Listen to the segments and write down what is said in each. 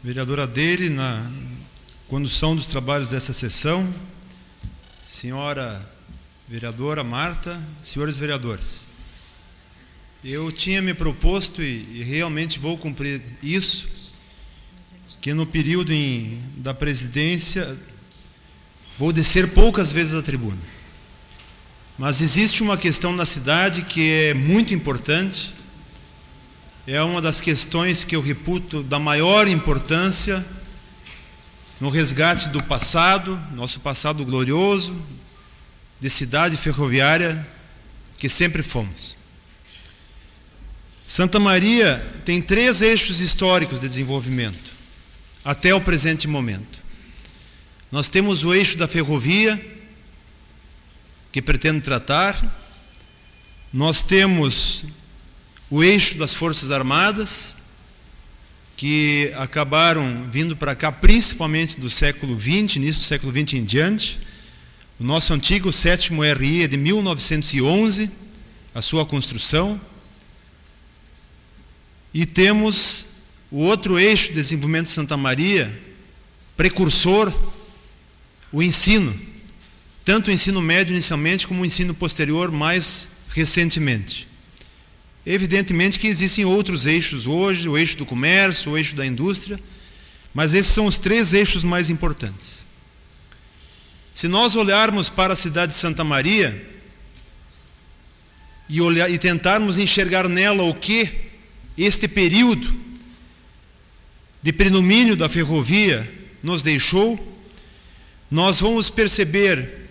vereador Adeire, na condução dos trabalhos dessa sessão, senhora vereadora Marta, senhores vereadores. Eu tinha me proposto, e realmente vou cumprir isso, que no período da presidência vou descer poucas vezes à tribuna. Mas existe uma questão na cidade que é muito importante, é uma das questões que eu reputo da maior importância no resgate do passado, nosso passado glorioso, de cidade ferroviária que sempre fomos. Santa Maria tem 3 eixos históricos de desenvolvimento, até o presente momento. Nós temos o eixo da ferrovia, que pretendo tratar. Nós temos o eixo das Forças Armadas, que acabaram vindo para cá principalmente do século XX, início do século XX em diante. O nosso antigo 7º RI é de 1911, a sua construção. E temos o outro eixo de desenvolvimento de Santa Maria, precursor, o ensino, tanto o ensino médio inicialmente como o ensino posterior mais recentemente. Evidentemente que existem outros eixos hoje, o eixo do comércio, o eixo da indústria, mas esses são os 3 eixos mais importantes. Se nós olharmos para a cidade de Santa Maria e tentarmos enxergar nela o que este período de predomínio da ferrovia nos deixou, nós vamos perceber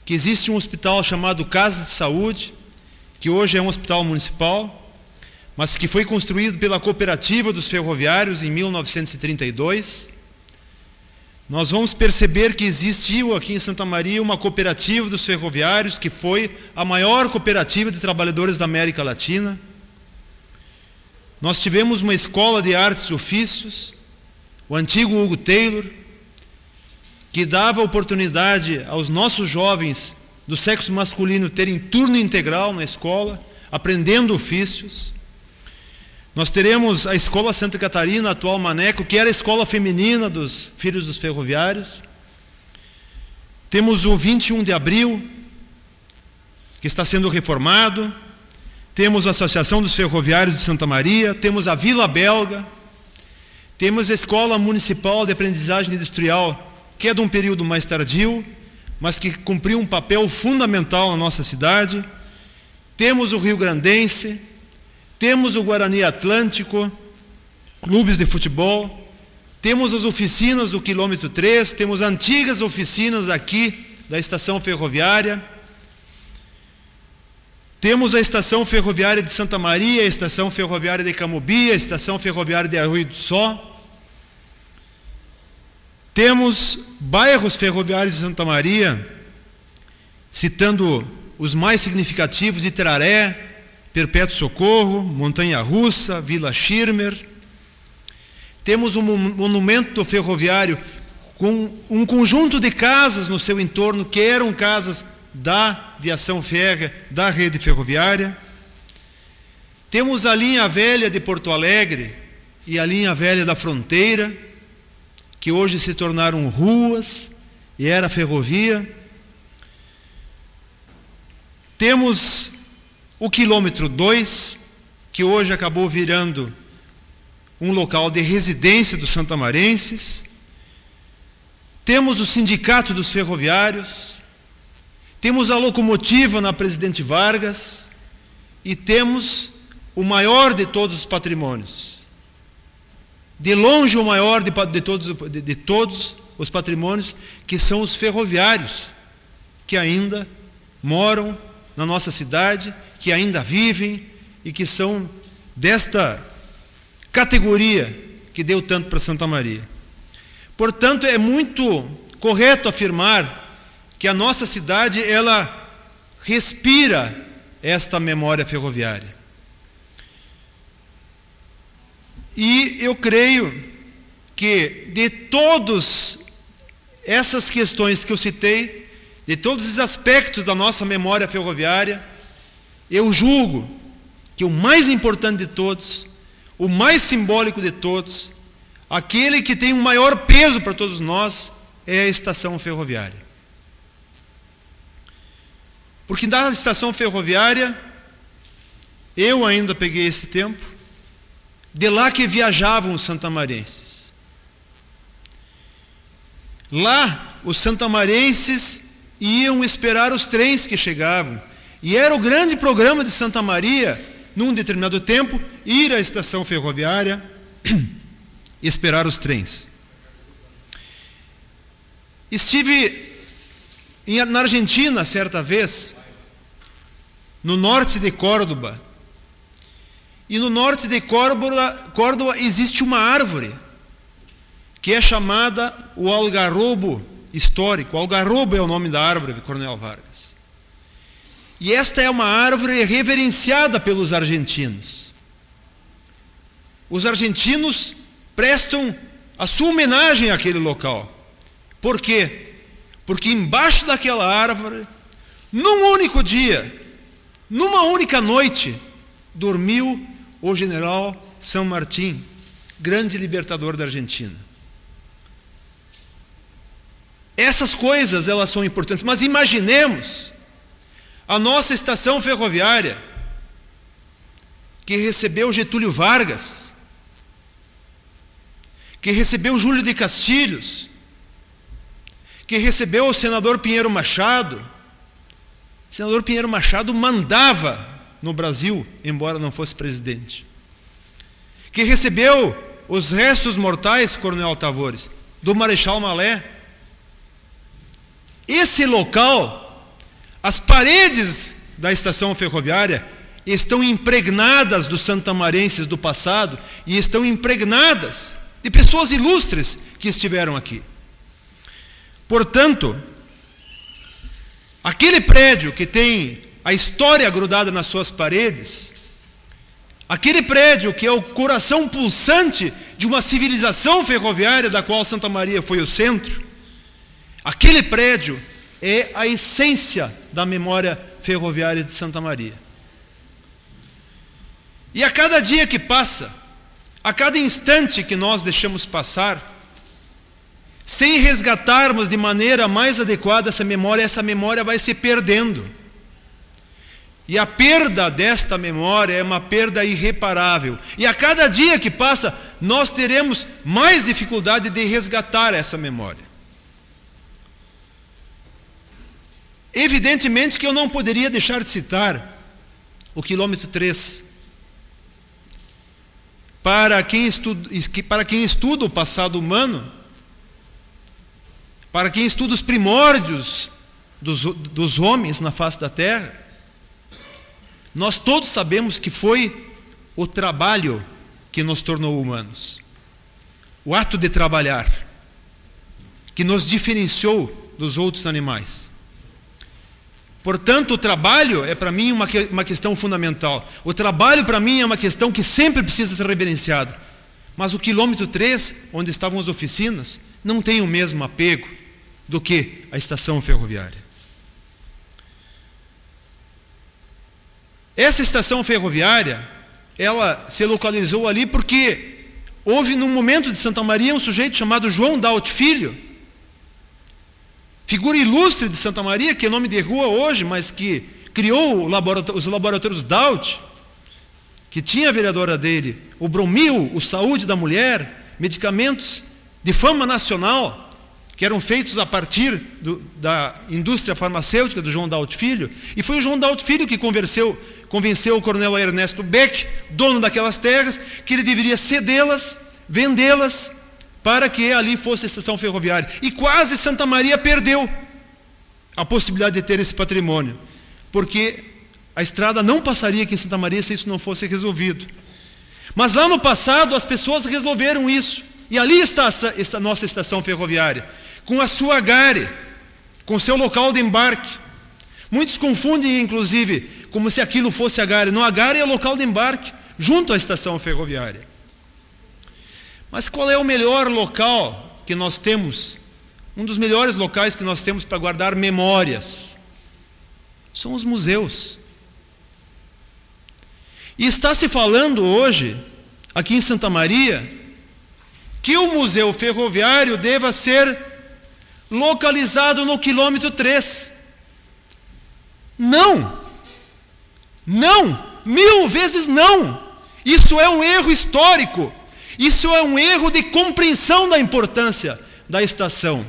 que existe um hospital chamado Casa de Saúde, que hoje é um hospital municipal, mas que foi construído pela Cooperativa dos Ferroviários em 1932. Nós vamos perceber que existiu aqui em Santa Maria uma cooperativa dos ferroviários, que foi a maior cooperativa de trabalhadores da América Latina. Nós tivemos uma escola de artes e ofícios, o antigo Hugo Taylor, que dava oportunidade aos nossos jovens do sexo masculino terem turno integral na escola, aprendendo ofícios. Nós teremos a Escola Santa Catarina, atual Maneco, que era a escola feminina dos filhos dos ferroviários. Temos o 21 de abril, que está sendo reformado. Temos a Associação dos Ferroviários de Santa Maria, temos a Vila Belga, temos a Escola Municipal de Aprendizagem Industrial, que é de um período mais tardio, mas que cumpriu um papel fundamental na nossa cidade. Temos o Rio Grandense, temos o Guarani Atlântico, clubes de futebol, temos as oficinas do quilômetro 3, temos antigas oficinas aqui da estação ferroviária, temos a estação ferroviária de Santa Maria, a estação ferroviária de Camobi, a estação ferroviária de Arroio do Sol. Temos bairros ferroviários de Santa Maria, citando os mais significativos: Itararé, Perpétuo Socorro, Montanha Russa, Vila Schirmer. Temos um monumento ferroviário com um conjunto de casas no seu entorno, que eram casas da viação férrea, da rede ferroviária. Temos a linha velha de Porto Alegre e a linha velha da Fronteira, que hoje se tornaram ruas e era ferrovia. Temos o quilômetro 2, que hoje acabou virando um local de residência dos santamarenses. Temos o Sindicato dos Ferroviários, temos a locomotiva na Presidente Vargas e temos o maior de todos os patrimônios, de longe o maior de todos os patrimônios, que são os ferroviários, que ainda moram na nossa cidade, que ainda vivem e que são desta categoria que deu tanto para Santa Maria. Portanto, é muito correto afirmar que a nossa cidade, ela respira esta memória ferroviária. E eu creio que de todas essas questões que eu citei, de todos os aspectos da nossa memória ferroviária, eu julgo que o mais importante de todos, o mais simbólico de todos, aquele que tem o maior peso para todos nós é a estação ferroviária. Porque na estação ferroviária, eu ainda peguei esse tempo, de lá que viajavam os santamarenses. Lá, os santamarenses iam esperar os trens que chegavam. E era o grande programa de Santa Maria, num determinado tempo, ir à estação ferroviária e esperar os trens. Estive na Argentina, certa vez, no norte de Córdoba. E no norte de Córdoba existe uma árvore que é chamada o algarrobo histórico. O algarrobo é o nome da árvore de Coronel Vargas. E esta é uma árvore reverenciada pelos argentinos. Os argentinos prestam a sua homenagem àquele local. Por quê? Porque embaixo daquela árvore, num único dia, numa única noite, dormiu o general San Martín, grande libertador da Argentina. Essas coisas, elas são importantes, mas imaginemos a nossa estação ferroviária, que recebeu Getúlio Vargas, que recebeu Júlio de Castilhos, que recebeu o senador Pinheiro Machado. O senador Pinheiro Machado mandava no Brasil, embora não fosse presidente. Que recebeu os restos mortais, Coronel Tavores, do Marechal Malé. Esse local, as paredes da estação ferroviária estão impregnadas dos santamarenses do passado e estão impregnadas de pessoas ilustres que estiveram aqui. Portanto, aquele prédio que tem a história grudada nas suas paredes, aquele prédio que é o coração pulsante de uma civilização ferroviária da qual Santa Maria foi o centro, aquele prédio é a essência da memória ferroviária de Santa Maria. E a cada dia que passa, a cada instante que nós deixamos passar, sem resgatarmos de maneira mais adequada essa memória vai se perdendo. E a perda desta memória é uma perda irreparável. E a cada dia que passa, nós teremos mais dificuldade de resgatar essa memória. Evidentemente que eu não poderia deixar de citar o quilômetro 3. Para quem estuda o passado humano, para quem estuda os primórdios dos homens na face da terra, nós todos sabemos que foi o trabalho que nos tornou humanos. O ato de trabalhar, que nos diferenciou dos outros animais. Portanto, o trabalho é para mim uma questão fundamental. O trabalho para mim é uma questão que sempre precisa ser reverenciada. Mas o quilômetro 3, onde estavam as oficinas, não tem o mesmo apego do que a estação ferroviária. Essa estação ferroviária, ela se localizou ali porque houve num momento de Santa Maria um sujeito chamado João Daut Filho, figura ilustre de Santa Maria, que é nome de rua hoje, mas que criou os laboratórios Daut, que tinha a vereadora dele, o Bromil, o Saúde da Mulher, medicamentos de fama nacional, que eram feitos a partir da indústria farmacêutica do João Daut Filho, e foi o João Daut Filho que convenceu o coronel Ernesto Beck, dono daquelas terras, que ele deveria cedê-las, vendê-las, para que ali fosse a estação ferroviária. E quase Santa Maria perdeu a possibilidade de ter esse patrimônio, porque a estrada não passaria aqui em Santa Maria se isso não fosse resolvido. Mas lá no passado as pessoas resolveram isso, e ali está esta nossa estação ferroviária, com a sua gare, com seu local de embarque. Muitos confundem, inclusive, como se aquilo fosse a gare. Não, a gare é o local de embarque, junto à estação ferroviária. Mas qual é o melhor local que nós temos? Um dos melhores locais que nós temos para guardar memórias são os museus. E está se falando hoje, aqui em Santa Maria, que o museu ferroviário deva ser localizado no quilômetro 3. Não! Não! 1000 vezes não! Isso é um erro histórico. Isso é um erro de compreensão da importância da estação.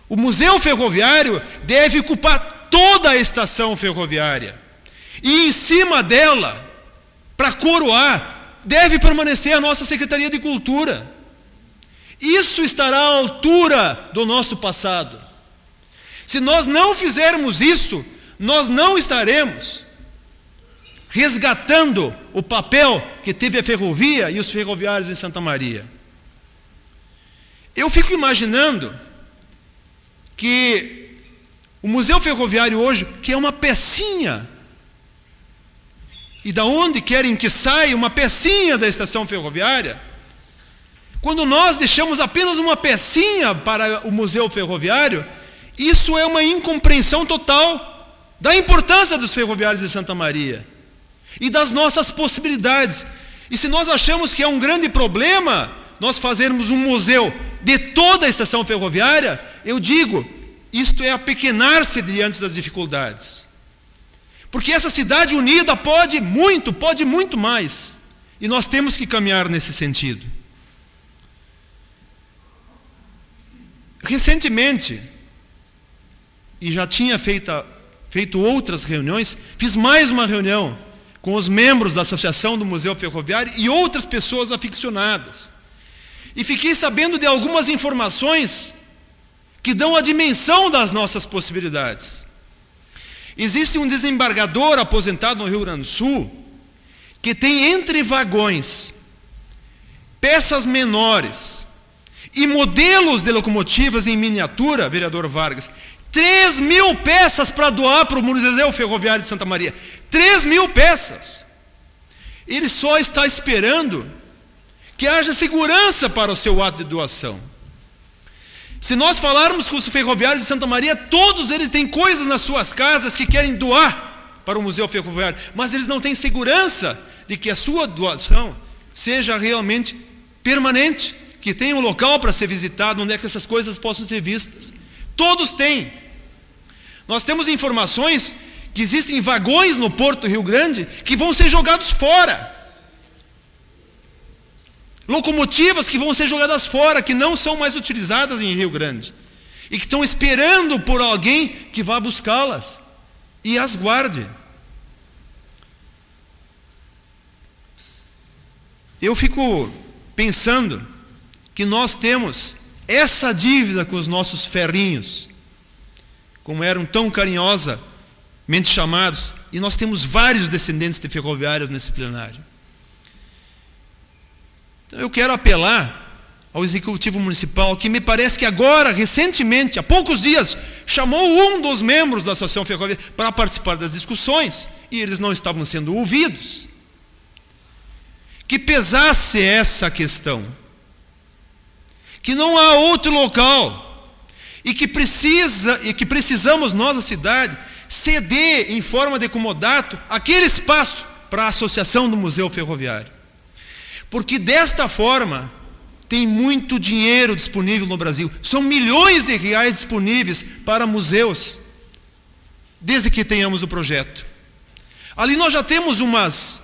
O museu ferroviário deve ocupar toda a estação ferroviária. E em cima dela, para coroar, deve permanecer a nossa Secretaria de Cultura. Isso estará à altura do nosso passado. Se nós não fizermos isso, nós não estaremos resgatando o papel que teve a ferrovia e os ferroviários em Santa Maria. Eu fico imaginando que o Museu Ferroviário hoje, que é uma pecinha, e da onde querem que saia uma pecinha da estação ferroviária, quando nós deixamos apenas uma pecinha para o Museu Ferroviário, isso é uma incompreensão total da importância dos ferroviários de Santa Maria e das nossas possibilidades. E se nós achamos que é um grande problema nós fazermos um museu de toda a estação ferroviária, eu digo, isto é apequenar-se diante das dificuldades. Porque essa cidade unida pode muito mais. E nós temos que caminhar nesse sentido. Recentemente, e já tinha feito outras reuniões, fiz mais uma reunião com os membros da Associação do Museu Ferroviário e outras pessoas aficionadas. E fiquei sabendo de algumas informações que dão a dimensão das nossas possibilidades. Existe um desembargador aposentado no Rio Grande do Sul que tem entre vagões peças menores e modelos de locomotivas em miniatura, vereador Vargas, 3.000 peças para doar para o Museu Ferroviário de Santa Maria. 3.000 peças. Ele só está esperando que haja segurança para o seu ato de doação. Se nós falarmos com os ferroviários de Santa Maria, todos eles têm coisas nas suas casas que querem doar para o Museu Ferroviário, mas eles não têm segurança de que a sua doação seja realmente permanente, que tenha um local para ser visitado, onde é que essas coisas possam ser vistas. Todos têm. Nós temos informações que existem vagões no Porto do Rio Grande que vão ser jogados fora. Locomotivas que vão ser jogadas fora, que não são mais utilizadas em Rio Grande. E que estão esperando por alguém que vá buscá-las e as guarde. Eu fico pensando que nós temos essa dívida com os nossos ferrinhos, como eram tão carinhosamente chamados, e nós temos vários descendentes de ferroviários nesse plenário. Então eu quero apelar ao Executivo Municipal, que me parece que agora, recentemente, há poucos dias, chamou um dos membros da Associação Ferroviária para participar das discussões, e eles não estavam sendo ouvidos, que pesasse essa questão, que não há outro local, e que precisamos nós, a cidade, ceder em forma de comodato aquele espaço para a Associação do Museu Ferroviário. Porque desta forma tem muito dinheiro disponível no Brasil. São milhões de reais disponíveis para museus, desde que tenhamos o projeto. Ali nós já temos umas